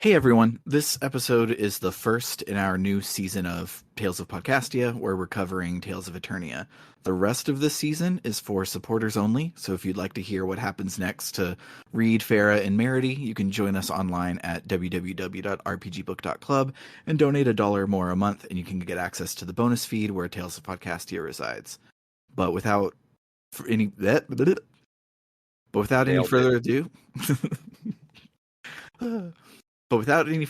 Hey everyone, this episode is the first in our new season of Tales of Podcastia, where we're covering Tales of Eternia. The rest of this season is for supporters only, so if you'd like to hear what happens next to Reed, Farah, and Merity, you can join us online at www.rpgbook.club and donate $1 more a month, and you can get access to the bonus feed where Tales of Podcastia resides. But without any but without any Nailed it. further ado, but without any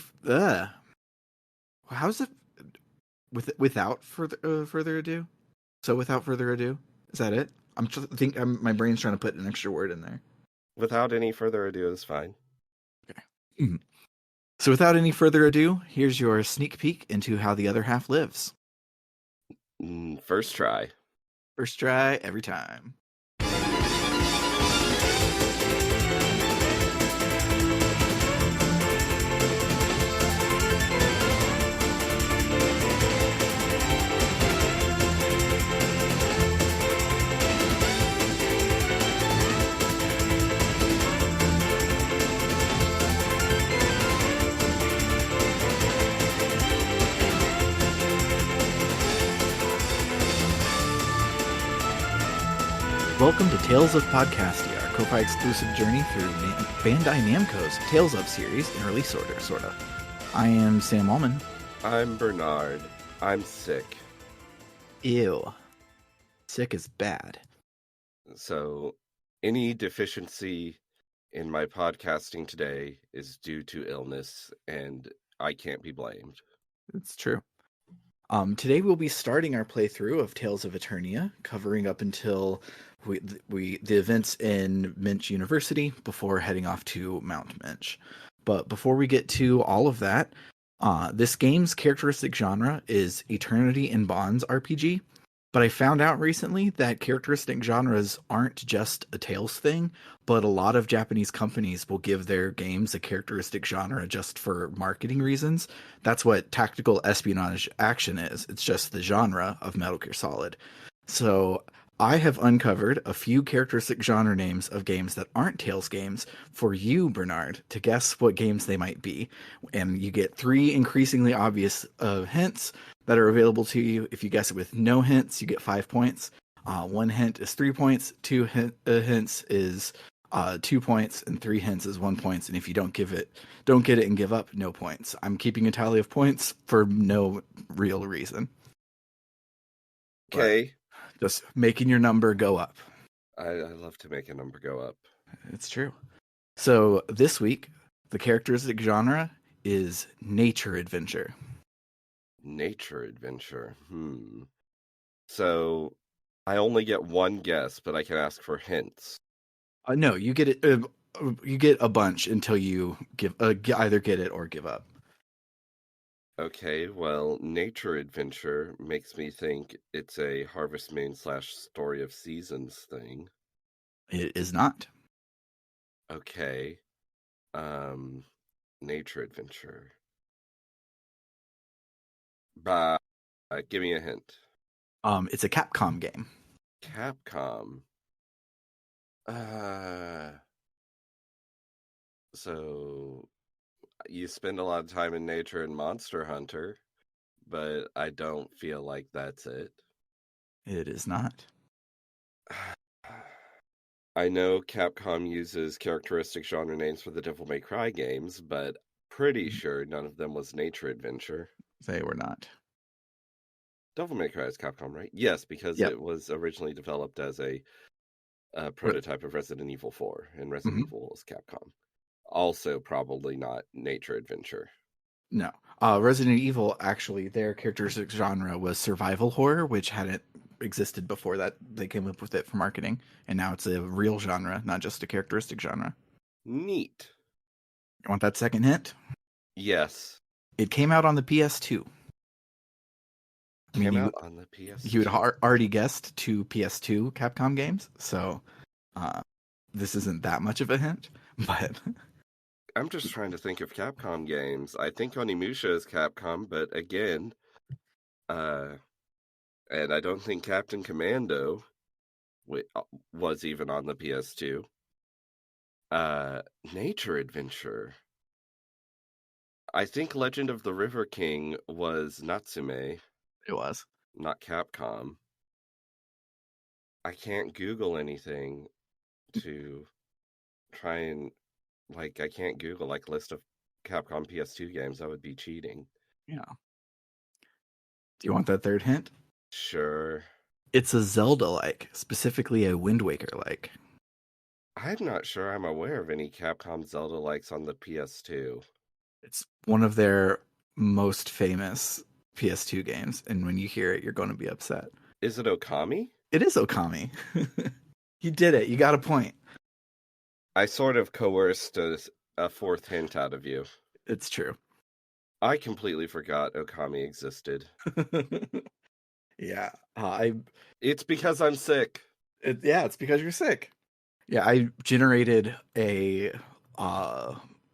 how's it without further ado? So without further ado, is that it? My brain's trying to put an extra word in there. Without any further ado, it's fine. Okay. So without any further ado, here's your sneak peek into how the other half lives. First try. First try every time. Welcome to Tales of Podcastia, our Ko-Fi exclusive journey through Bandai Namco's Tales of series in release order, sort of. I am Sam Allman. I'm Bernard. I'm sick. Ew. Sick is bad. So, any deficiency in my podcasting today is due to illness, and I can't be blamed. It's true. Today we'll be starting our playthrough of Tales of Eternia, covering up until the events in Mintche University before heading off to Mount Mintche. But before we get to all of that, this game's characteristic genre is Eternity in Bonds RPG. But I found out recently that characteristic genres aren't just a Tales thing, but a lot of Japanese companies will give their games a characteristic genre just for marketing reasons. That's what tactical espionage action is. It's just the genre of Metal Gear Solid. So I have uncovered a few characteristic genre names of games that aren't Tales games for you, Bernard, to guess what games they might be. And you get 3 increasingly obvious hints that are available to you. If you guess it with no hints, you get 5 points. 1 hint is 3 points. 2 hints is 2 points, and 3 hints is 1 point. And if you don't get it and give up, no points. I'm keeping a tally of points for no real reason. Okay. But just making your number go up. I love to make a number go up. It's true. So this week, the characteristic genre is nature adventure. Nature adventure. So, I only get 1 guess, but I can ask for hints. No, you get it. You get a bunch until you either get it or give up. Okay, well, nature adventure makes me think it's a Harvest Moon / Story of Seasons thing. It is not. Okay. Nature adventure. Give me a hint. It's a Capcom game. Capcom. So you spend a lot of time in nature in Monster Hunter, but I don't feel like that's it. It is not. I know Capcom uses characteristic genre names for the Devil May Cry games, but pretty sure none of them was nature adventure. They were not. Devil May Cry is Capcom, right? Yes, because it was originally developed as a prototype of Resident Evil 4, and Resident Evil was Capcom. Also, probably not nature adventure. No. Resident Evil, actually, their characteristic genre was survival horror, which hadn't existed before that. They came up with it for marketing, and now it's a real genre, not just a characteristic genre. Neat. You want that second hint? Yes. It came out on the PS2. Came out on the PS2. You had already guessed 2 PS2 Capcom games, so this isn't that much of a hint, but... I'm just trying to think of Capcom games. I think Onimusha is Capcom, but again, and I don't think Captain Commando was even on the PS2. Nature adventure. I think Legend of the River King was Natsume, It was. not Capcom. I can't Google anything to try and I can't Google list of Capcom PS2 games. That would be cheating. Yeah. Do you want that third hint? Sure. It's a Zelda-like, specifically a Wind Waker-like. I'm not sure I'm aware of any Capcom Zelda likes on the PS2. It's one of their most famous PS2 games, and when you hear it, you're going to be upset. Is it Okami? It is Okami. You did it. You got a point. I sort of coerced a fourth hint out of you. It's true. I completely forgot Okami existed. Yeah. It's because I'm sick. It's because you're sick. Yeah, I generated a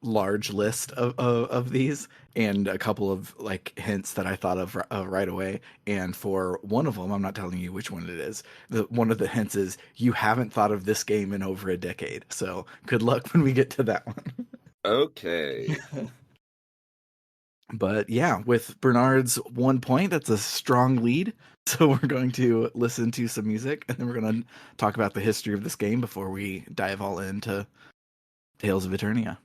large list of these and a couple of hints that I thought of right away. And for one of them, I'm not telling you which one it is. One of the hints is you haven't thought of this game in over a decade. So good luck when we get to that one. Okay. But yeah, with Bernard's 1 point, that's a strong lead. So we're going to listen to some music, and then we're going to talk about the history of this game before we dive all into Tales of Eternia.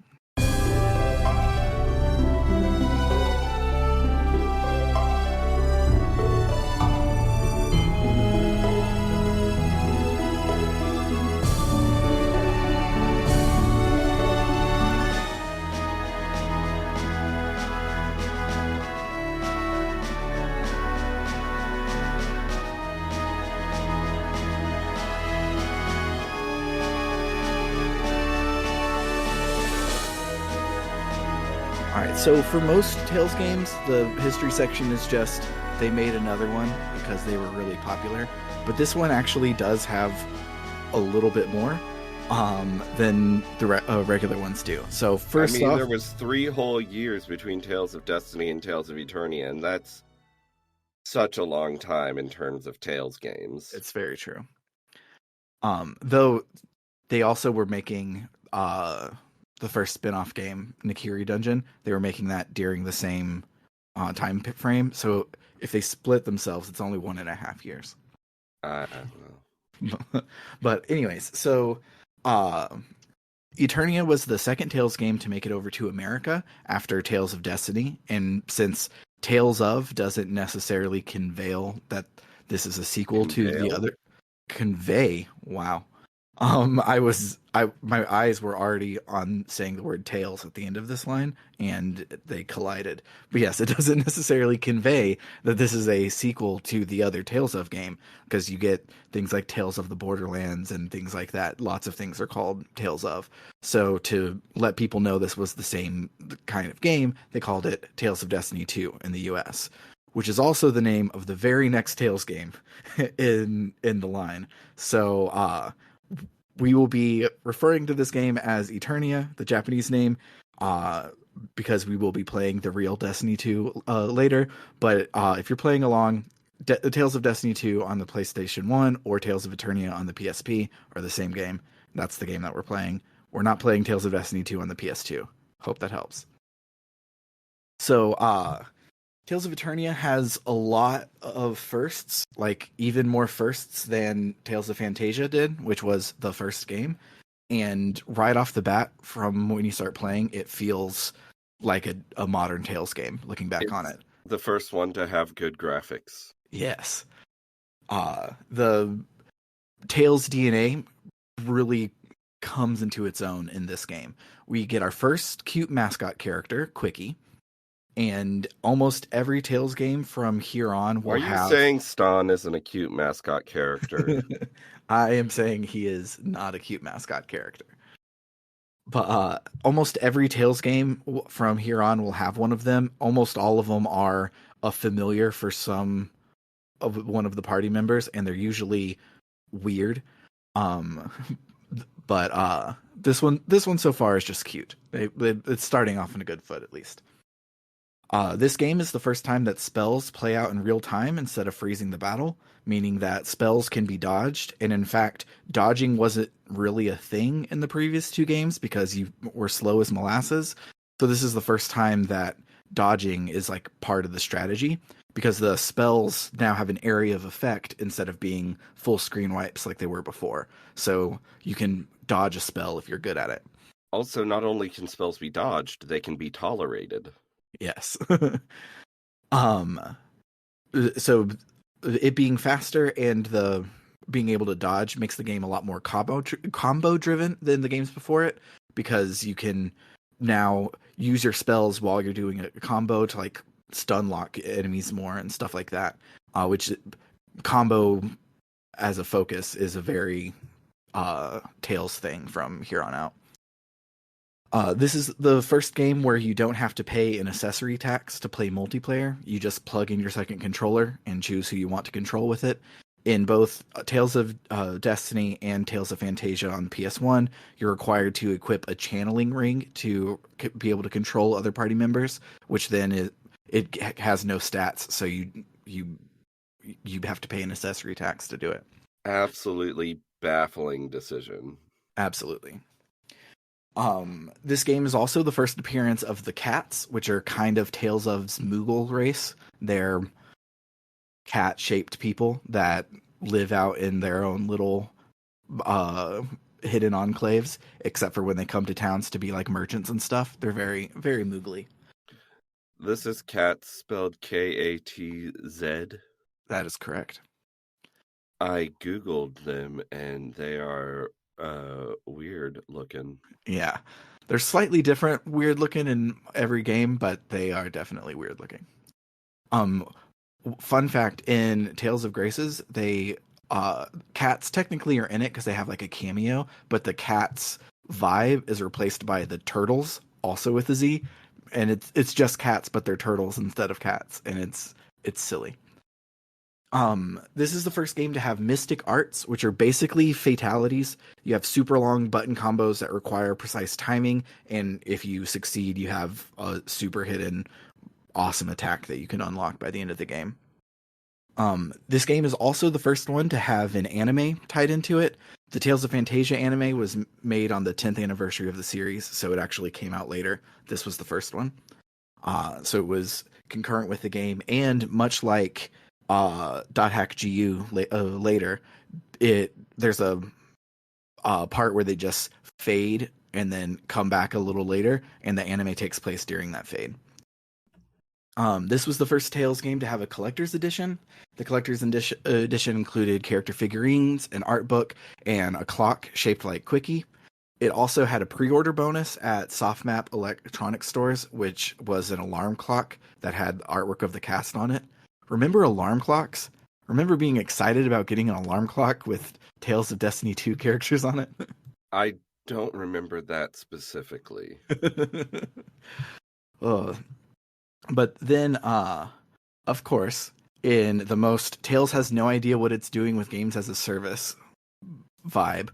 Alright, so for most Tales games, the history section is just they made another one because they were really popular. But this one actually does have a little bit more than the regular ones do. So first off, there was 3 whole years between Tales of Destiny and Tales of Eternia, and that's such a long time in terms of Tales games. It's very true. Though they also were making the first spin-off game, Nikiri Dungeon, they were making that during the same time frame. So if they split themselves, it's only 1.5 years. But anyways, so Eternia was the second Tales game to make it over to America after Tales of Destiny. And since Tales of doesn't necessarily convey that this is a sequel to the other... Convey? Wow. My eyes were already on saying the word Tales at the end of this line, and they collided. But yes, it doesn't necessarily convey that this is a sequel to the other Tales of game, because you get things like Tales of the Borderlands and things like that. Lots of things are called Tales of. So to let people know this was the same kind of game, they called it Tales of Destiny 2 in the US, which is also the name of the very next Tales game in the line. So we will be referring to this game as Eternia, the Japanese name, because we will be playing the real Destiny 2 later. But if you're playing along, Tales of Destiny 2 on the PlayStation 1 or Tales of Eternia on the PSP are the same game. That's the game that we're playing. We're not playing Tales of Destiny 2 on the PS2. Hope that helps. So, Tales of Eternia has a lot of firsts, even more firsts than Tales of Fantasia did, which was the first game. And right off the bat, from when you start playing, it feels like a modern Tales game, looking back on it. The first one to have good graphics. Yes. The Tales DNA really comes into its own in this game. We get our first cute mascot character, Quickie. And almost every Tales game from here on will have... Are you saying Ston isn't a cute mascot character? I am saying he is not a cute mascot character. But almost every Tales game from here on will have one of them. Almost all of them are a familiar for one of the party members, and they're usually weird. But this one so far is just cute. It's starting off on a good foot, at least. This game is the first time that spells play out in real time instead of freezing the battle, meaning that spells can be dodged. And in fact, dodging wasn't really a thing in the previous 2 games because you were slow as molasses. So this is the first time that dodging is like part of the strategy because the spells now have an area of effect instead of being full screen wipes like they were before. So you can dodge a spell if you're good at it. Also, not only can spells be dodged, they can be tolerated. Yes. um so it being faster and the being able to dodge makes the game a lot more combo driven than the games before it because you can now use your spells while you're doing a combo to like stun lock enemies more and stuff like that. Which combo as a focus is a very Tales thing from here on out. This is the first game where you don't have to pay an accessory tax to play multiplayer. You just plug in your second controller and choose who you want to control with it. In both Tales of Destiny and Tales of Fantasia on PS1, you're required to equip a channeling ring to be able to control other party members, which then it has no stats, so you have to pay an accessory tax to do it. Absolutely baffling decision. Absolutely. This game is also the first appearance of the cats, which are kind of Tales of's Moogle race. They're cat-shaped people that live out in their own little hidden enclaves, except for when they come to towns to be like merchants and stuff. They're very, very moogly. This is cats spelled Katz. That is correct. I googled them and they are weird looking. Yeah. They're slightly different, weird looking in every game, but they are definitely weird looking. Fun fact, in Tales of Graces, they cats technically are in it because they have like a cameo, but the cats vibe is replaced by the turtles, also with a Z, and it's just cats, but they're turtles instead of cats, and it's silly. This is the first game to have mystic arts, which are basically fatalities. You have super long button combos that require precise timing, and if you succeed, you have a super hidden awesome attack that you can unlock by the end of the game. This game is also the first one to have an anime tied into it. The Tales of Fantasia anime was made on the 10th anniversary of the series, so it actually came out later. This was the first one. So it was concurrent with the game, and much like .hack GU later, there's a part where they just fade and then come back a little later, and the anime takes place during that fade. This was the first Tales game to have a collector's edition. The collector's edition included character figurines, an art book, and a clock shaped like Quickie. It also had a pre-order bonus at Softmap electronic stores, which was an alarm clock that had artwork of the cast on it. Remember alarm clocks? Remember being excited about getting an alarm clock with Tales of Destiny 2 characters on it? I don't remember that specifically. But then, of course, in the most Tales has no idea what it's doing with games as a service vibe,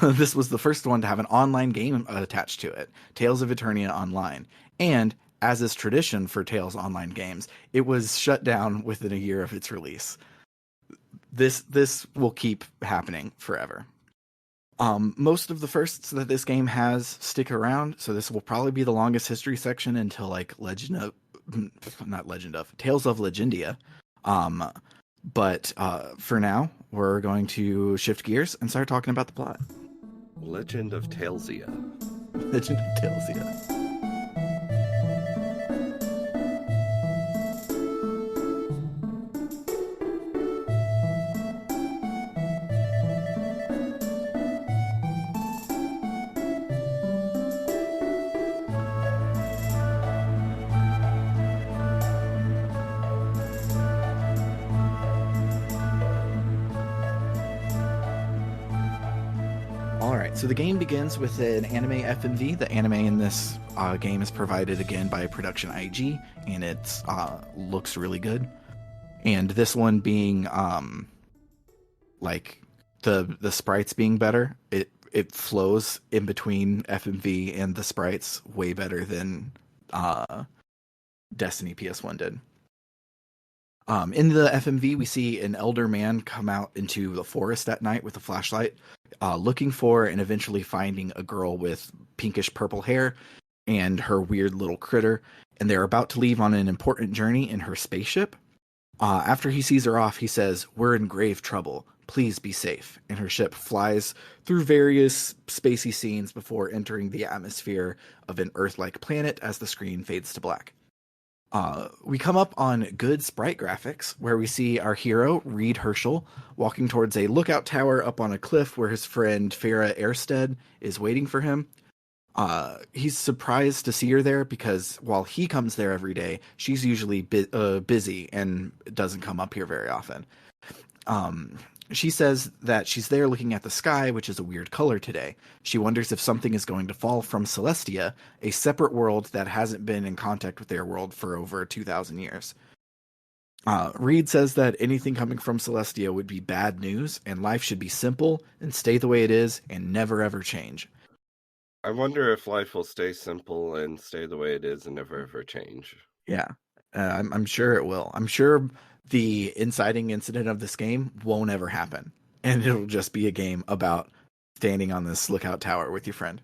this was the first one to have an online game attached to it, Tales of Eternia Online. And as is tradition for Tales online games, it was shut down within a year of its release. This will keep happening forever. Most of the firsts that this game has stick around, so this will probably be the longest history section until like Tales of Legendia. But for now, we're going to shift gears and start talking about the plot. Legend of Talesia. Legend of Talesia. So the game begins with an anime FMV. The anime in this game is provided again by Production IG, and it looks really good. And this one being like the sprites being better, it flows in between FMV and the sprites way better than Destiny PS1 did. In the FMV, we see an elder man come out into the forest at night with a flashlight, looking for and eventually finding a girl with pinkish purple hair. and her weird little critter, and they're about to leave on an important journey in her spaceship. After he sees her off, he says, "We're in grave trouble. Please be safe." And her ship flies through various spacey scenes before entering the atmosphere of an Earth-like planet as the screen fades to black. We come up on good sprite graphics where we see our hero, Reed Herschel, walking towards a lookout tower up on a cliff where his friend Farah Erstead is waiting for him. He's surprised to see her there because while he comes there every day, she's usually busy and doesn't come up here very often. She says that she's there looking at the sky, which is a weird color today. She wonders if something is going to fall from Celestia, a separate world that hasn't been in contact with their world for over 2,000 years. Reed says that anything coming from Celestia would be bad news, and life should be simple and stay the way it is and never ever change. I wonder if life will stay simple and stay the way it is and never ever change. Yeah, I'm sure it will. I'm sure the inciting incident of this game won't ever happen, and it'll just be a game about standing on this lookout tower with your friend.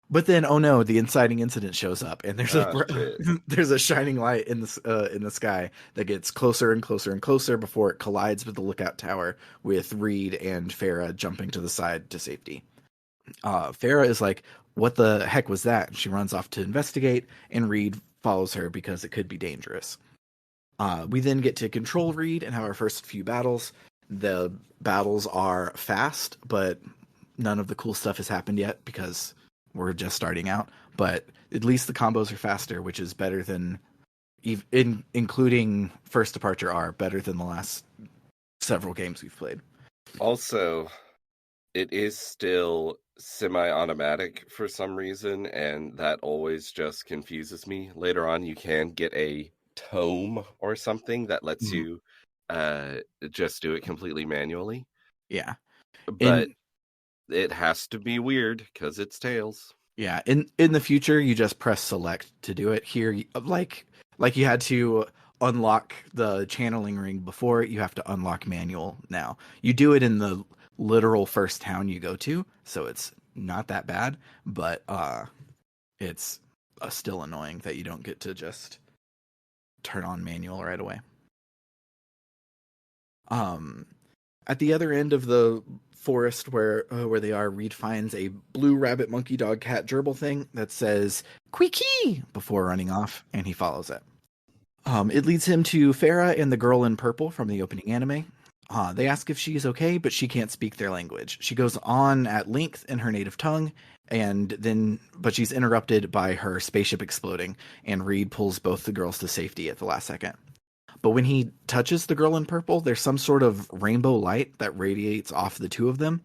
But then, oh no, the inciting incident shows up, and there's Shit. there's a shining light in the sky that gets closer and closer and closer before it collides with the lookout tower, with Reed and Farah jumping to the side to safety. Farah is like, "What the heck was that?" And she runs off to investigate, and Reed follows her because it could be dangerous. We then get to control Reed and have our first few battles. The battles are fast, but none of the cool stuff has happened yet because we're just starting out. But at least the combos are faster, which is better than, including First Departure R, better than the last several games we've played. Also, it is still semi-automatic for some reason, and that always just confuses me. Later on, you can get a tome or something that lets you just do it completely manually. Yeah. But it has to be weird because it's Tales. Yeah, in the future, you just press select to do it. Here, like you had to unlock the channeling ring before, you have to unlock manual now. You do it in the literal first town you go to, so it's not that bad, but it's still annoying that you don't get to just turn on manual right away. At the other end of the forest where they are, Reed finds a blue rabbit monkey dog cat gerbil thing that says "Queeky" before running off, and he follows it. It leads him to Farah and the girl in purple from the opening anime. They ask if she's okay, but she can't speak their language. She goes on at length in her native tongue, but she's interrupted by her spaceship exploding, and Reed pulls both the girls to safety at the last second. But when he touches the girl in purple, there's some sort of rainbow light that radiates off the two of them.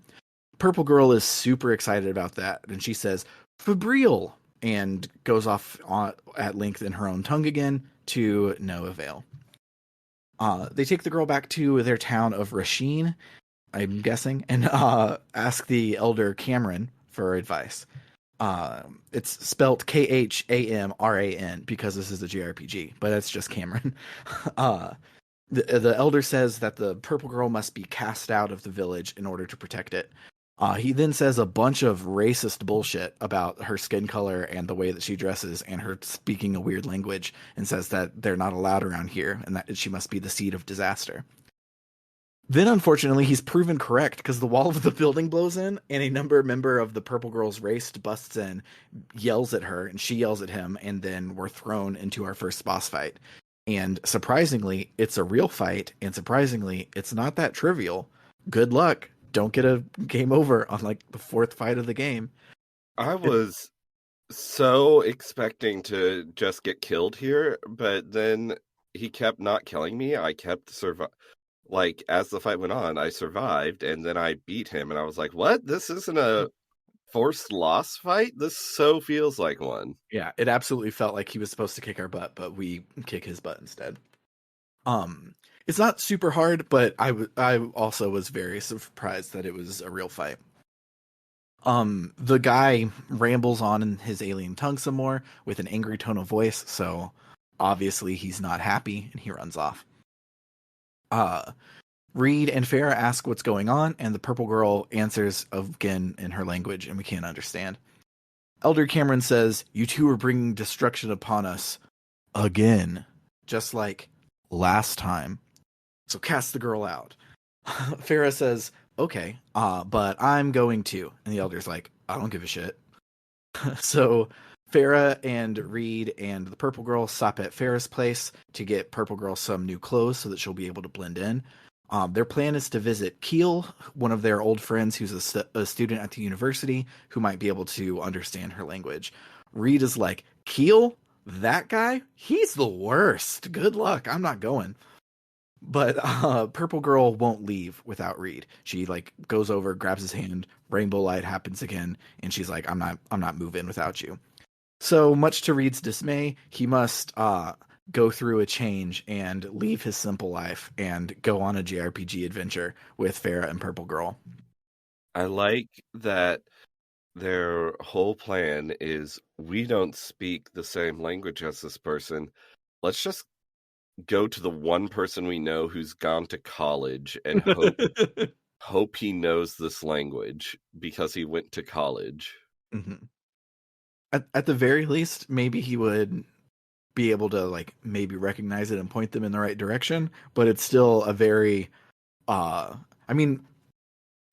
Purple girl is super excited about that, and she says, "Febril," and goes off at length in her own tongue again to no avail. They take the girl back to their town of Rasheen, I'm guessing, and ask the elder Cameron for advice. It's spelt Khamran because this is a JRPG, but it's just Cameron. The elder says that the purple girl must be cast out of the village in order to protect it. He then says a bunch of racist bullshit about her skin color and the way that she dresses and her speaking a weird language, and says that they're not allowed around here and that she must be the seed of disaster. Then, unfortunately, he's proven correct because the wall of the building blows in and a member of the purple girl's race busts in, yells at her, and she yells at him, and then we're thrown into our first boss fight. And surprisingly, it's a real fight, and surprisingly, it's not that trivial. Good luck. Don't get a game over on like the fourth fight of the game. I was so expecting to just get killed here, but then he kept not killing me. I kept like, as the fight went on, I survived, and then I beat him, and I was like, what? This isn't a forced loss fight? This so feels like one. Yeah, it absolutely felt like he was supposed to kick our butt, but we kick his butt instead. It's not super hard, but I also was very surprised that it was a real fight. The guy rambles on in his alien tongue some more with an angry tone of voice, so obviously he's not happy, and he runs off. Reed and Farah ask what's going on, and the purple girl answers again in her language, and we can't understand. Elder Cameron says, "You two are bringing destruction upon us again, just like last time. So cast the girl out." Farah says, "Okay, but I'm going to." And the elder's like, "I don't give a shit." So Farah and Reed and the Purple Girl stop at Farah's place to get Purple Girl some new clothes so that she'll be able to blend in. Their plan is to visit Keel, one of their old friends who's a student at the university who might be able to understand her language. Reed is like, "Keel? That guy? He's the worst. Good luck. I'm not going." But Purple Girl won't leave without Reed. She like goes over, grabs his hand, rainbow light happens again, and she's like, I'm not moving without you." So much to Reed's dismay, he must go through a change and leave his simple life and go on a JRPG adventure with Farah and Purple Girl. I like that their whole plan is we don't speak the same language as this person. Let's just go to the one person we know who's gone to college and hope he knows this language because he went to college. Mm-hmm. At the very least, maybe he would be able to like maybe recognize it and point them in the right direction, but it's still a very I mean,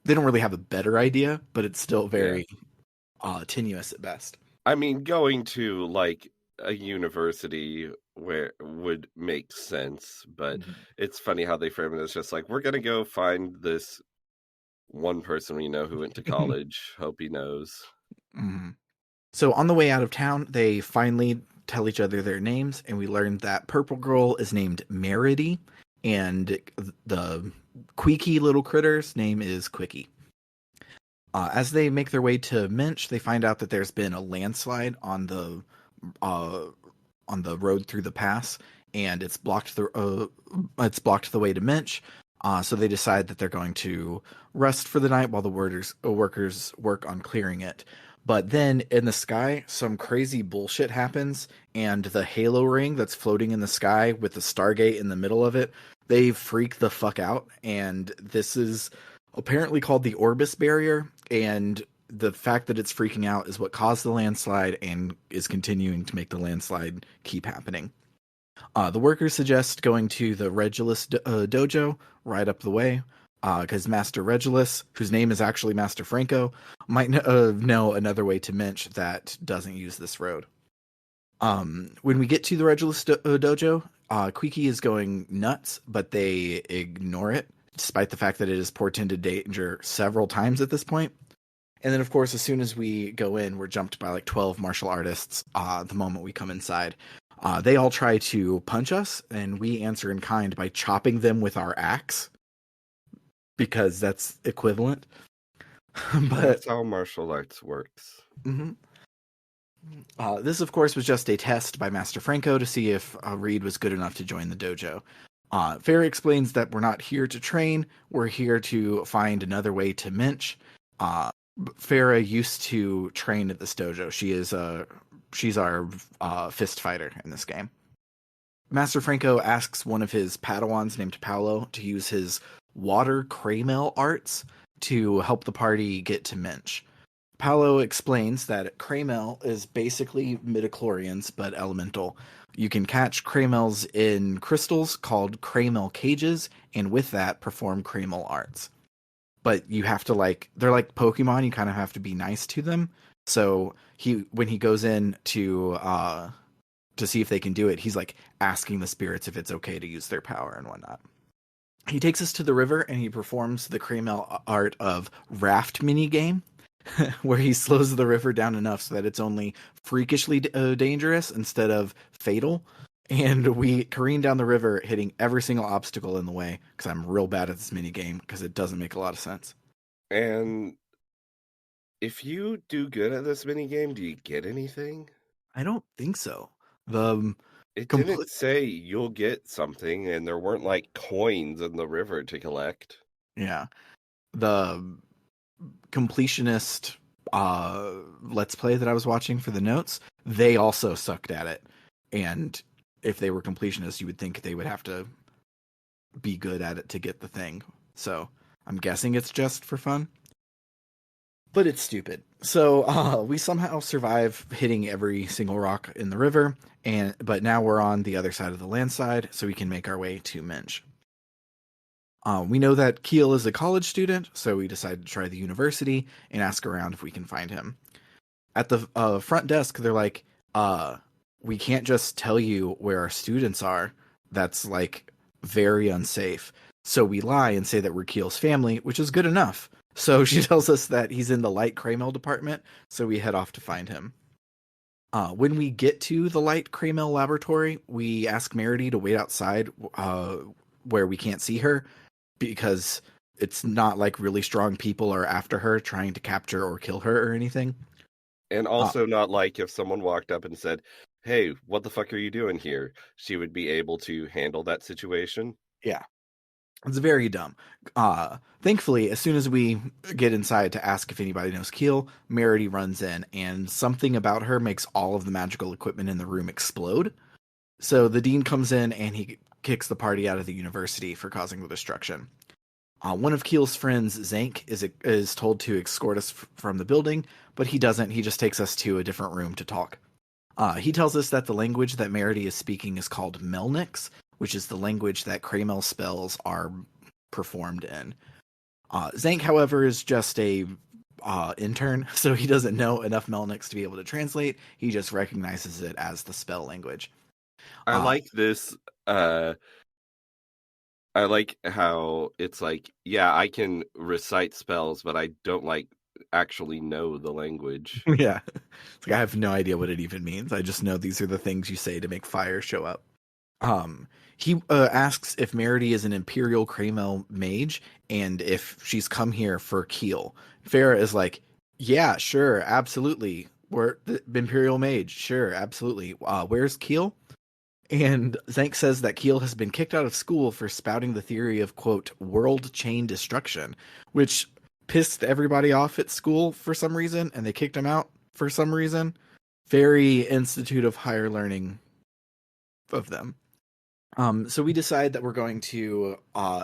they don't really have a better idea, but it's still very tenuous at best. I mean, going to like a university where would make sense, but Mm-hmm. it's funny how they frame it as just like we're gonna go find this one person we know who went to college. Hope he knows. Mm-hmm. So on the way out of town, they finally tell each other their names, and we learned that Purple Girl is named Merity, and the Queaky little critter's name is Quickie. As they make their way to Mintche, they find out that there's been a landslide uh, on the road through the pass, and it's blocked the way to Mintche. So they decide that they're going to rest for the night while the workers work on clearing it. But then in the sky, some crazy bullshit happens, and the halo ring that's floating in the sky with the Stargate in the middle of it, they freak the fuck out. And this is apparently called the Orbis Barrier, and the fact that it's freaking out is what caused the landslide and is continuing to make the landslide keep happening. The workers suggest going to the Regulus dojo right up the way, because Master Regulus, whose name is actually Master Franco, might know another way to Mintche that doesn't use this road. When we get to the Regulus dojo, Quiki is going nuts, but they ignore it, despite the fact that it has portended danger several times at this point. And then, of course, as soon as we go in, we're jumped by like 12 martial artists the moment we come inside. They all try to punch us, and we answer in kind by chopping them with our axe, because that's equivalent. But that's how martial arts works. Mm-hmm. This, of course, was just a test by Master Franco to see if Reed was good enough to join the dojo. Farah explains that we're not here to train, we're here to find another way to Mintche. Farah used to train at this dojo. She's our fist fighter in this game. Master Franco asks one of his Padawans named Paolo to use his water Kraymel arts to help the party get to Mintche. Paolo explains that Kraymel is basically midichlorians, but elemental. You can catch Kraymels in crystals called Kraymel cages, and with that, perform Kraymel arts. But you have to they're like Pokemon, you kind of have to be nice to them. So when he goes in to see if they can do it, he's like asking the spirits if it's okay to use their power and whatnot. He takes us to the river and he performs the Kraymel art of raft minigame, where he slows the river down enough so that it's only freakishly dangerous instead of fatal. And we careen down the river, hitting every single obstacle in the way, because I'm real bad at this mini game because it doesn't make a lot of sense. And if you do good at this mini game, do you get anything? I don't think so. It didn't say you'll get something, and there weren't like coins in the river to collect. Yeah. The completionist let's play that I was watching for the notes, they also sucked at it. And if they were completionists, you would think they would have to be good at it to get the thing. So I'm guessing it's just for fun. But it's stupid. We somehow survive hitting every single rock in the river, but now we're on the other side of the landside, so we can make our way to Minch. We know that Keel is a college student, so we decided to try the university and ask around if we can find him. At the front desk, they're like, uh, we can't just tell you where our students are. That's like very unsafe. So we lie and say that we're Keel's family, which is good enough. So she tells us that he's in the light Kraymel department, so we head off to find him. When we get to the light Kraymel laboratory, we ask Merity to wait outside where we can't see her because it's not like really strong people are after her trying to capture or kill her or anything. And also not like if someone walked up and said, "Hey, what the fuck are you doing here?" She would be able to handle that situation. Yeah. It's very dumb. Thankfully, as soon as we get inside to ask if anybody knows Keel, Merity runs in, and something about her makes all of the magical equipment in the room explode. So the dean comes in and he kicks the party out of the university for causing the destruction. One of Keel's friends, Zank, is told to escort us from the building, but he doesn't. He just takes us to a different room to talk. He tells us that the language that Merity is speaking is called Melnix, which is the language that Kraymel spells are performed in. Zank, however, is just a intern, so he doesn't know enough Melnix to be able to translate. He just recognizes it as the spell language. I like this. I like how it's like, yeah, I can recite spells, but I don't like actually know the language. Yeah. It's like I have no idea what it even means. I just know these are the things you say to make fire show up. He asks if Merity is an Imperial Kraymel mage and if she's come here for Keel. Farah is like, yeah, sure, absolutely. We're the Imperial mage. Sure, absolutely. Where's Keel? And Zank says that Keel has been kicked out of school for spouting the theory of, quote, world chain destruction, which pissed everybody off at school for some reason, and they kicked him out for some reason. Very Institute of Higher Learning of them. So we decide that we're going to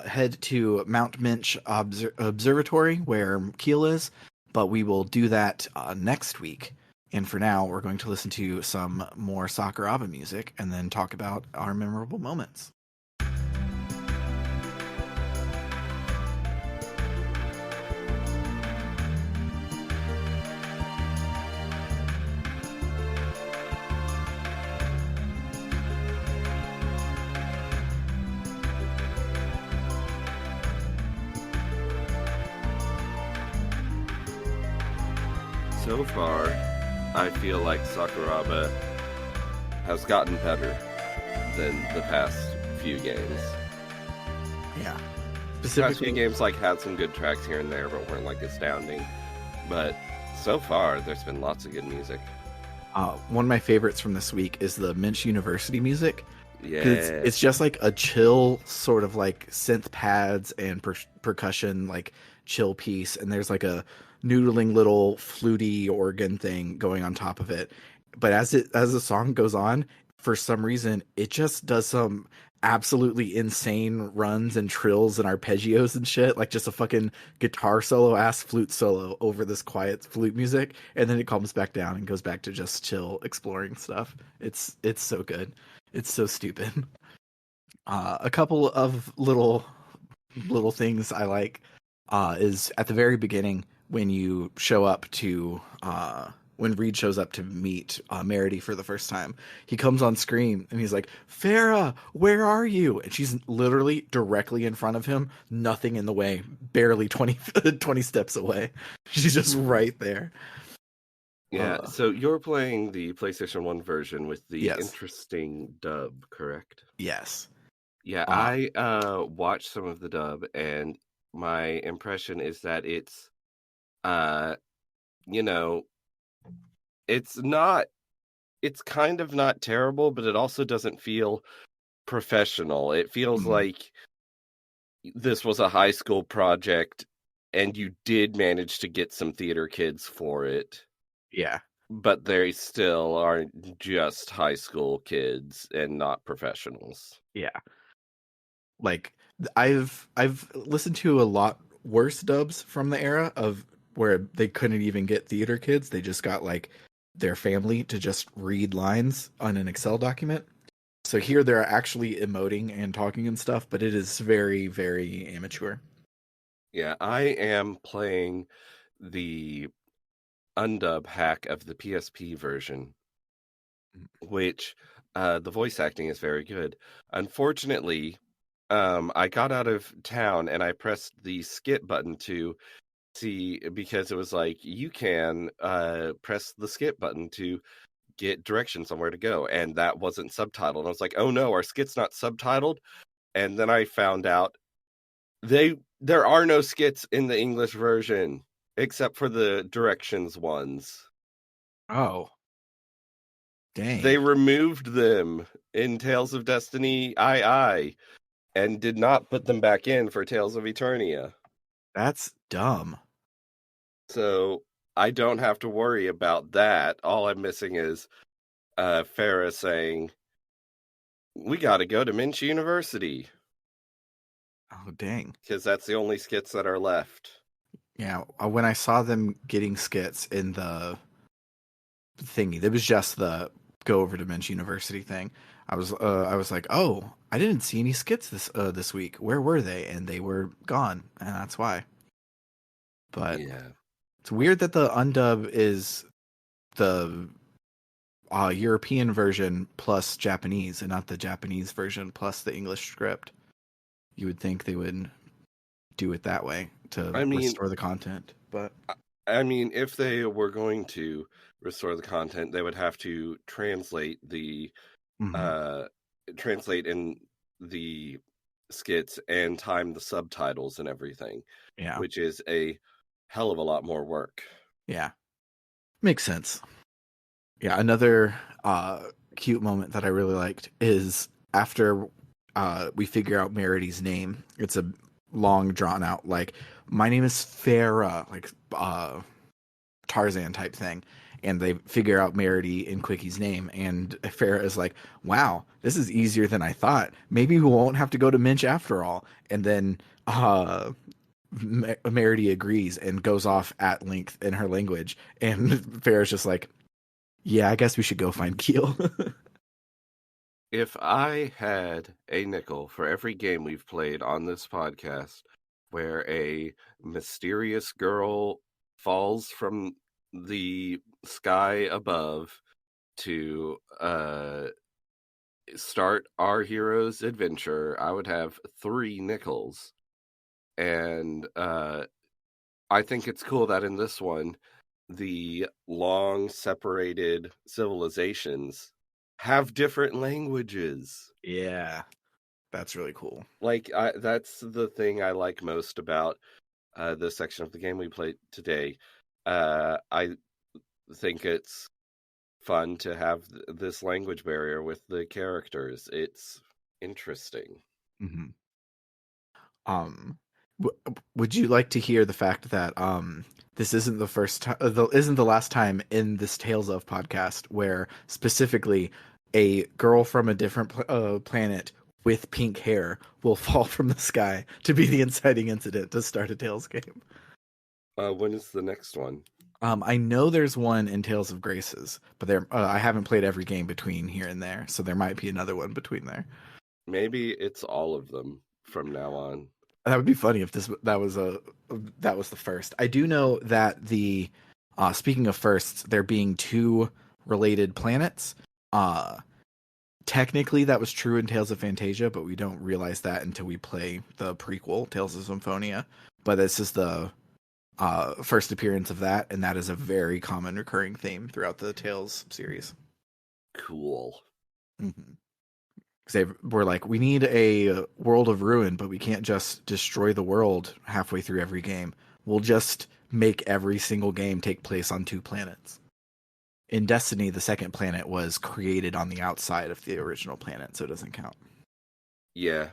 head to Mount Minch Observatory, where Keel is, but we will do that next week. And for now, we're going to listen to some more Sakuraba music and then talk about our memorable moments. So far, I feel like Sakuraba has gotten better than the past few games. Yeah. Past few games like had some good tracks here and there, but weren't like astounding. But so far, there's been lots of good music. One of my favorites from this week is the Mintche University music. Yeah, it's just like a chill sort of like synth pads and percussion, like chill piece, and there's like a noodling little fluty organ thing going on top of it. But as the song goes on, for some reason, it just does some absolutely insane runs and trills and arpeggios and shit, like just a fucking guitar solo ass flute solo over this quiet flute music, and then it calms back down and goes back to just chill exploring stuff. It's so good. It's so stupid. A couple of little things I like is at the very beginning when you show up to when Reed shows up to meet Merity for the first time. He comes on screen and he's like, "Farah, where are you?" And she's literally directly in front of him, nothing in the way, barely 20 steps away. She's just right there. Yeah, so you're playing the PlayStation 1 version with the Yes. interesting dub, correct? Yes. Yeah, I watched some of the dub, and my impression is that it's, you know, it's kind of not terrible, but it also doesn't feel professional. It feels like this was a high school project, and you did manage to get some theater kids for it. Yeah. But they still aren't just high school kids and not professionals. Yeah. Like I've listened to a lot worse dubs from the era of where they couldn't even get theater kids. They just got like their family to just read lines on an Excel document. So here they're actually emoting and talking and stuff, but it is very, very amateur. Yeah, I am playing the undub hack of the PSP version, which the voice acting is very good. Unfortunately, I got out of town and I pressed the skip button to see because it was like you can press the skip button to get directions on where to go, and that wasn't subtitled. I was like, oh no, our skit's not subtitled. And then I found out there are no skits in the English version except for the directions ones. Oh, They dang. removed them in Tales of Destiny II and did not put them back in for Tales of Eternia. That's dumb. So I don't have to worry about that. All I'm missing is Farah saying, we got to go to Mintche University Oh, dang. because that's the only skits that are left. Yeah, when I saw them getting skits in the thingy, it was just the go over to Mintche University thing. I was like, oh, I didn't see any skits this week. Where were they? And they were gone, and that's why. But Yeah. it's weird that the undub is the European version plus Japanese, and not the Japanese version plus the English script. You would think they would do it that way to I mean, restore the content, but if they were going to restore the content, they would have to mhm, uh, translate in the skits and time the subtitles and everything, yeah, which is a hell of a lot more work. yeah, makes sense. Yeah, another cute moment that I really liked is after we figure out Merity's name. It's a long drawn out like my name is Farah, like Tarzan type thing. And they figure out Merity and Quickie's name, and Farah is like, "Wow, this is easier than I thought. Maybe we won't have to go to Minch after all." And then Merity agrees and goes off at length in her language, and Farah's just like, yeah, I guess we should go find Keel. If I had a nickel for every game we've played on this podcast where a mysterious girl falls from the sky above to start our hero's adventure, I would have 3 nickels. And I think it's cool that in this one, the long separated civilizations have different languages. Yeah, that's really cool. That's the thing I like most about this section of the game we played today. I think it's fun to have this language barrier with the characters. It's interesting. hmm Um, would you like to hear the fact that this isn't the first time, isn't the last time in this Tales of podcast where specifically a girl from a different planet with pink hair will fall from the sky to be the inciting incident to start a Tales game. When is the next one? I know there's one in Tales of Graces, but there I haven't played every game between here and there, so there might be another one between there. Maybe it's all of them from now on. That would be funny if that was the first. I do know that the speaking of firsts, there being two related planets. Technically, that was true in Tales of Fantasia, but we don't realize that until we play the prequel, Tales of Symphonia. But this is the first appearance of that, and that is a very common recurring theme throughout the Tales series. Cool. Mm-hmm. They were like, we need a world of ruin, but we can't just destroy the world halfway through every game. We'll just make every single game take place on 2 planets. In Destiny, the second planet was created on the outside of the original planet, so it doesn't count. Yeah.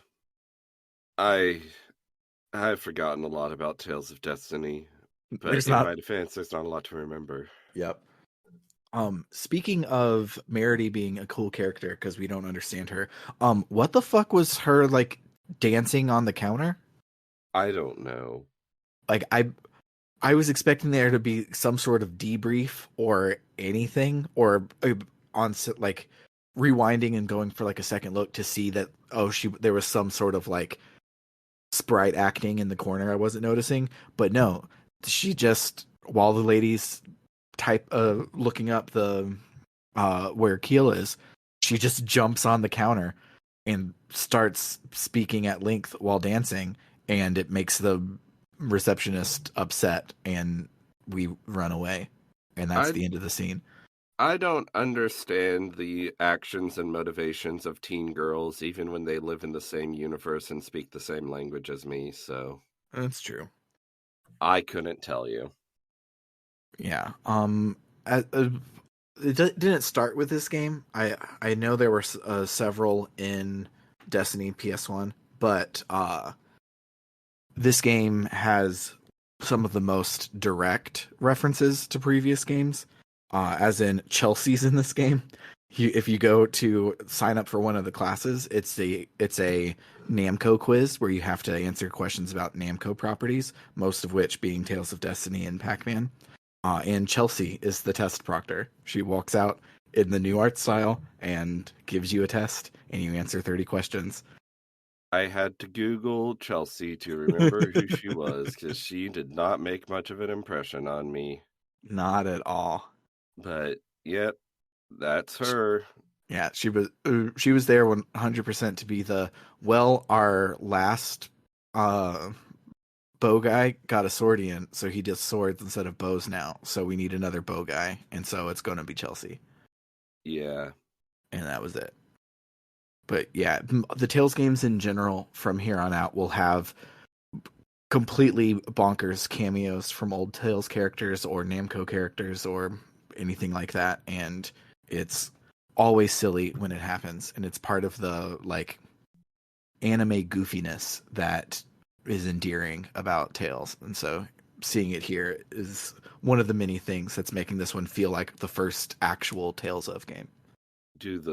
I've forgotten a lot about Tales of Destiny, but There's in not. my defense, there's not a lot to remember. Yep. Speaking of Merity being a cool character because we don't understand her, what the fuck was her like dancing on the counter? I don't know. Like I was expecting there to be some sort of debrief or anything, or like rewinding and going for like a second look to see that there was some sort of like sprite acting in the corner I wasn't noticing, but no, she just while the ladies type looking up the where Keel is, she just jumps on the counter and starts speaking at length while dancing, and it makes the receptionist upset, and we run away, and that's I the end of the scene. I don't understand the actions and motivations of teen girls, even when they live in the same universe and speak the same language as me, so That's true. I couldn't tell you. Yeah. Didn't start with this game. I know there were several in Destiny PS1, but this game has some of the most direct references to previous games, as in Chelsea's in this game. If you go to sign up for one of the classes, it's a Namco quiz where you have to answer questions about Namco properties, most of which being Tales of Destiny and Pac-Man. And Chelsea is the test proctor. She walks out in the new art style and gives you a test, and you answer 30 questions. I had to Google Chelsea to remember who she was because she did not make much of an impression on me. Not at all. But yep, that's Sh- her. Yeah, she was there 100% to be our last uh bow guy got a swordian, so he does swords instead of bows now. So we need another bow guy, and so it's going to be Chelsea, Yeah. and that was it. But yeah, the Tales games in general from here on out will have completely bonkers cameos from old Tales characters or Namco characters or anything like that, and it's always silly when it happens, and it's part of the like anime goofiness that is endearing about Tales. And so seeing it here is one of the many things that's making this one feel like the first actual Tales of game. Does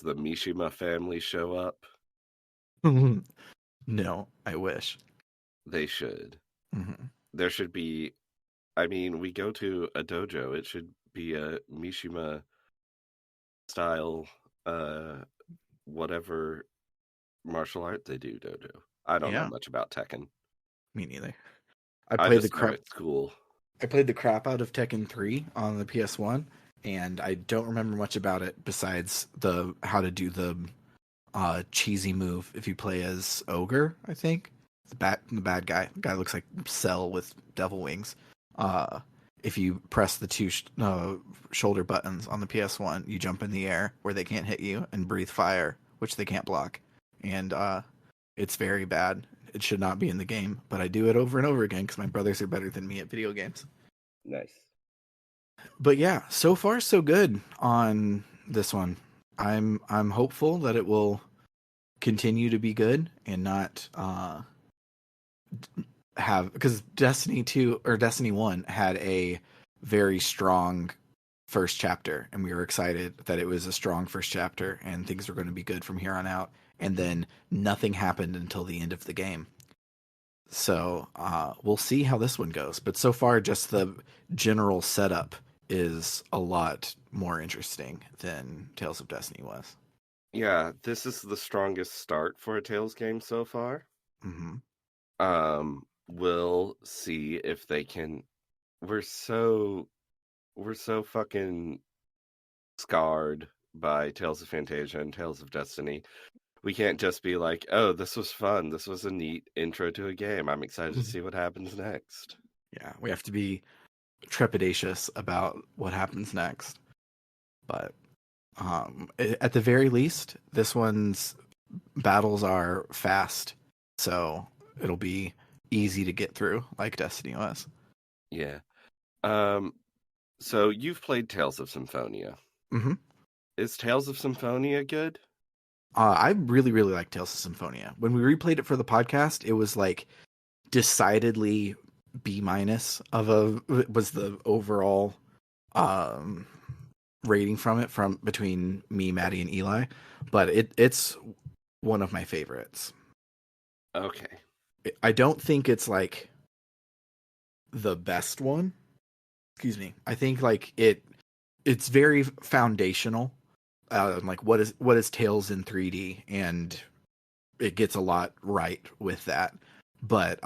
the Mishima family show up? No, I wish. They should. Mm-hmm. There should be. I mean, we go to a dojo. It should be a Mishima style, uh, whatever martial art they do dojo. I don't know Yeah, much about Tekken. me neither. I I played the just know crap. it's cool. I played the crap out of Tekken 3 on the PS1, and I don't remember much about it besides the how to do the cheesy move if you play as Ogre, I think. The bad guy. The guy looks like Cell with devil wings. Uh if you press the two shoulder buttons on the PS1, you jump in the air where they can't hit you and breathe fire, which they can't block. And it's very bad. It should not be in the game, but I do it over and over again because my brothers are better than me at video games. Nice. But yeah, so far so good on this one. I'm hopeful that it will continue to be good and not have, because Destiny 2 or Destiny 1 had a very strong first chapter, and we were excited that it was a strong first chapter and things were going to be good from here on out, and then nothing happened until the end of the game. So we'll see how this one goes, but so far just the general setup is a lot more interesting than Tales of Destiny was. Yeah, this is the strongest start for a Tales game so far. Mm-hmm. We'll see if they can. We're so we're so fucking scarred by Tales of Fantasia and Tales of Destiny. We can't just be like, "Oh, this was fun. This was a neat intro to a game. I'm excited to see what happens next." Yeah, we have to be trepidatious about what happens next. But at the very least, this one's battles are fast, so it'll be easy to get through, like Destiny was. Yeah. Um. So you've played Tales of Symphonia. Mm-hmm. Is Tales of Symphonia good? I really, really like Tales of Symphonia. When we replayed it for the podcast, it was like decidedly B minus of a was the overall um rating from it from between me, Maddie, and Eli, but it's one of my favorites. Okay. I don't think it's like the best one. Excuse me. I think like it's very foundational. Like what is Tales in 3D, and it gets a lot right with that. But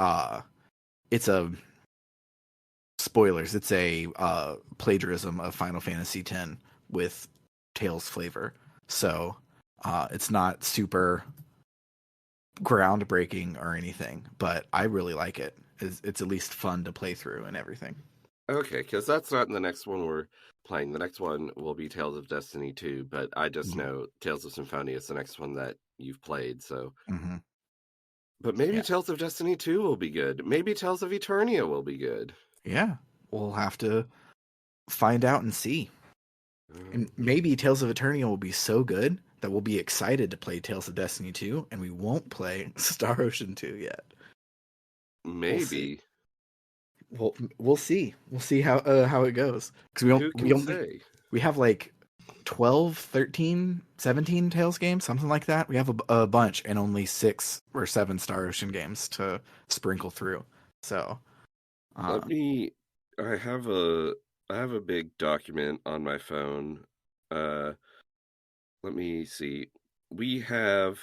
it's a spoilers. It's a plagiarism of Final Fantasy X with Tales flavor. So it's not super groundbreaking or anything, but I really like it. It's at least fun to play through and everything. Okay, because that's not the next one we're playing. The next one will be Tales of Destiny 2, but I just Mm-hmm. know Tales of Symphonia is the next one that you've played, so. Mm-hmm. But maybe Yeah, Tales of Destiny 2 will be good. Maybe Tales of Eternia will be good. yeah. We'll have to find out and see. And Um, maybe Tales of Eternia will be so good that we'll be excited to play Tales of Destiny 2, and we won't play Star Ocean 2 yet. We'll see. maybe. We'll see. We'll see how it goes, because Who can say? we have like 12, 13, 17 Tales games, something like that. We have a bunch, and only 6 or 7 Star Ocean games to sprinkle through. So, Let uh, me. I have a. I have a big document on my phone. Uh, let me see. We have,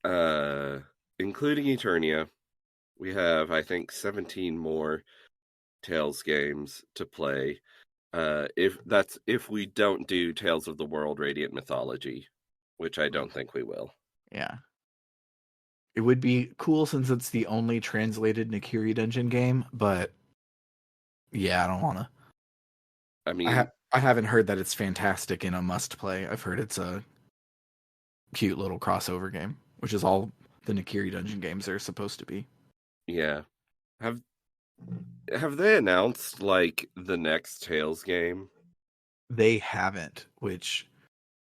uh, including Eternia, we have I think 17 more Tales games to play. If we don't do Tales of the World Radiant Mythology, which I don't think we will. yeah, it would be cool since it's the only translated Nakiri Dungeon game, but yeah, I don't want to. I mean, I haven't heard that it's fantastic and a must play. I've heard it's a cute little crossover game, which is all the Nakiri Dungeon games are supposed to be. yeah. Have have they announced like the next Tales game? They haven't, which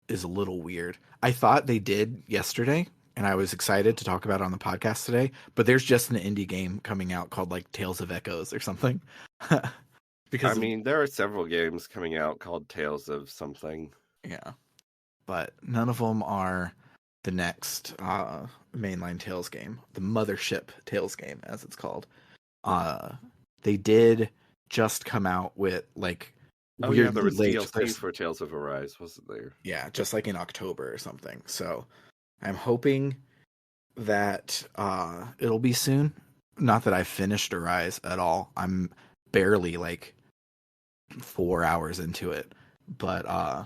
is a little weird. I thought they did yesterday, and I was excited to talk about it on the podcast today, but there's just an indie game coming out called like Tales of Echoes or something. I Because of, mean, there are several games coming out called Tales of something. yeah, but none of them are the next mainline Tales game, the Mothership Tales game, as it's called. Uh, they did just come out with like Oh yeah, there weirdly was late. DLC for Tales of Arise, wasn't there? Yeah, just like in October or something. So I'm hoping that it'll be soon. Not that I've finished Arise at all. I'm barely like 4 hours into it, but I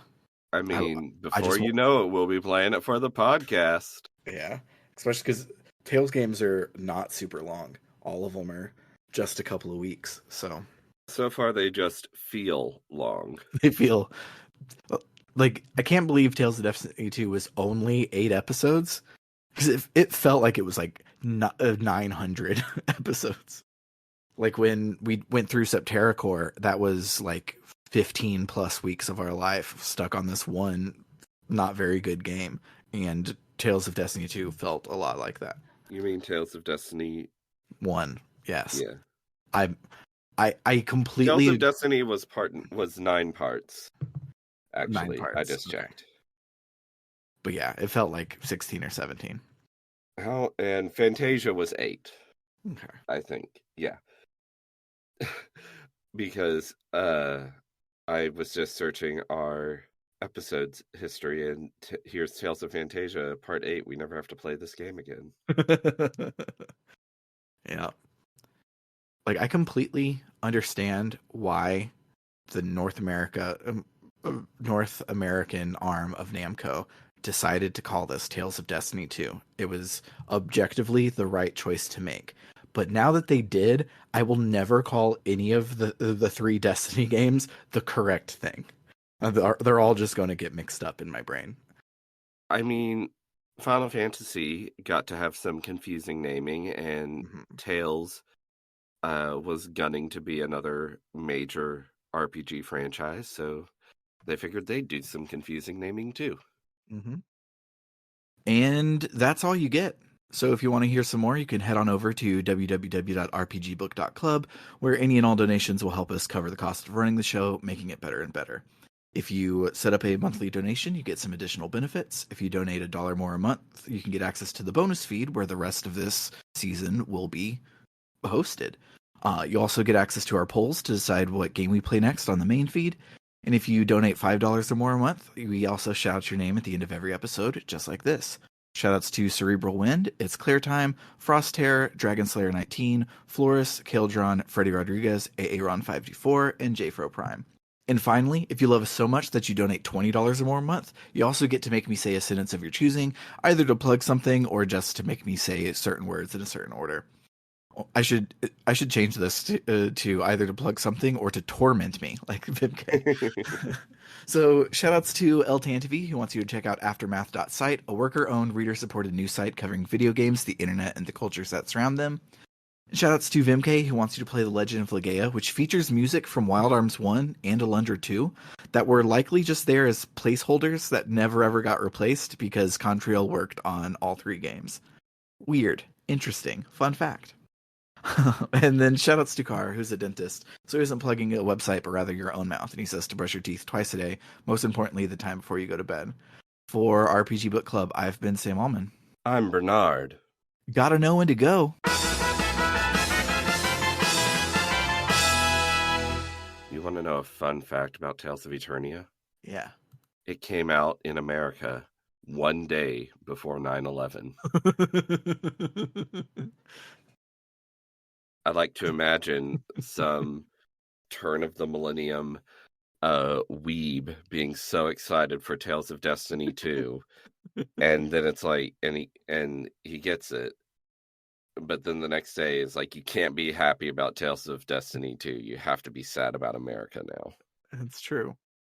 I mean, I before just you want, know it, we'll be playing it for the podcast. yeah, especially because Tales games are not super long. All of them are just a couple of weeks, so So far, they just feel long. they feel like I can't believe Tales of Destiny 2 was only 8 episodes, because it felt like it was like 900 episodes. Like when we went through Septerracore, that was like 15 plus weeks of our life stuck on this one not very good game. And Tales of Destiny 2 felt a lot like that. You mean Tales of Destiny? One, yes. Yeah. I I Tales of completely Destiny was 9 parts. nine Actually, I parts. just Okay. checked. But yeah, it felt like 16 or 17. How and Fantasia was 8, Okay. I think. Yeah. Because I was just searching our episodes history and here's Tales of Fantasia part 8. We never have to play this game again. Yeah. Like I completely understand why the North American arm of Namco decided to call this Tales of Destiny 2. It was objectively the right choice to make. But now that they did, I will never call any of the 3 Destiny games the correct thing. They're all just going to get mixed up in my brain. I mean, Final Fantasy got to have some confusing naming, and Mm-hmm. Tales was gunning to be another major RPG franchise, so they figured they'd do some confusing naming too. Mm-hmm. And that's all you get. So if you want to hear some more, you can head on over to www.rpgbook.club, where any and all donations will help us cover the cost of running the show, making it better and better. If you set up a monthly donation, you get some additional benefits. If you donate $1 more a month, you can get access to the bonus feed where the rest of this season will be hosted. You also get access to our polls to decide what game we play next on the main feed. And if you donate $5 or more a month, we also shout out your name at the end of every episode, just like this. Shoutouts to Cerebral Wind, It's Clear Time, Frost Terror, Dragon Slayer 19, Florus, Kaldron, Freddy Rodriguez, Aaron 5D4, and JFro Prime. And finally, if you love us so much that you donate $20 or more a month, you also get to make me say a sentence of your choosing, either to plug something or just to make me say certain words in a certain order. I should change this to either to plug something or to torment me, like Vimk. So shoutouts to El Tantivy, who wants you to check out Aftermath.site, a worker-owned, reader-supported news site covering video games, the internet, and the cultures that surround them. Shoutouts to Vimk, who wants you to play The Legend of Legaia, which features music from Wild Arms 1 and Alundra 2 that were likely just there as placeholders that never ever got replaced because Contrail worked on all three games. Weird. Interesting. Fun fact. And then shoutouts to Carr, who's a dentist. So he isn't plugging a website, but rather your own mouth. And he says to brush your teeth twice a day, most importantly, the time before you go to bed. For RPG Book Club, I've been Sam Allman. I'm Bernard. Gotta know when to go. You want to know a fun fact about Tales of Eternia? Yeah. It came out in America one day before 9/11. I like to imagine some turn of the millennium weeb being so excited for Tales of Destiny 2, and then it's like, and he gets it, but then the next day is like, you can't be happy about Tales of Destiny 2. You have to be sad about America now. It's true.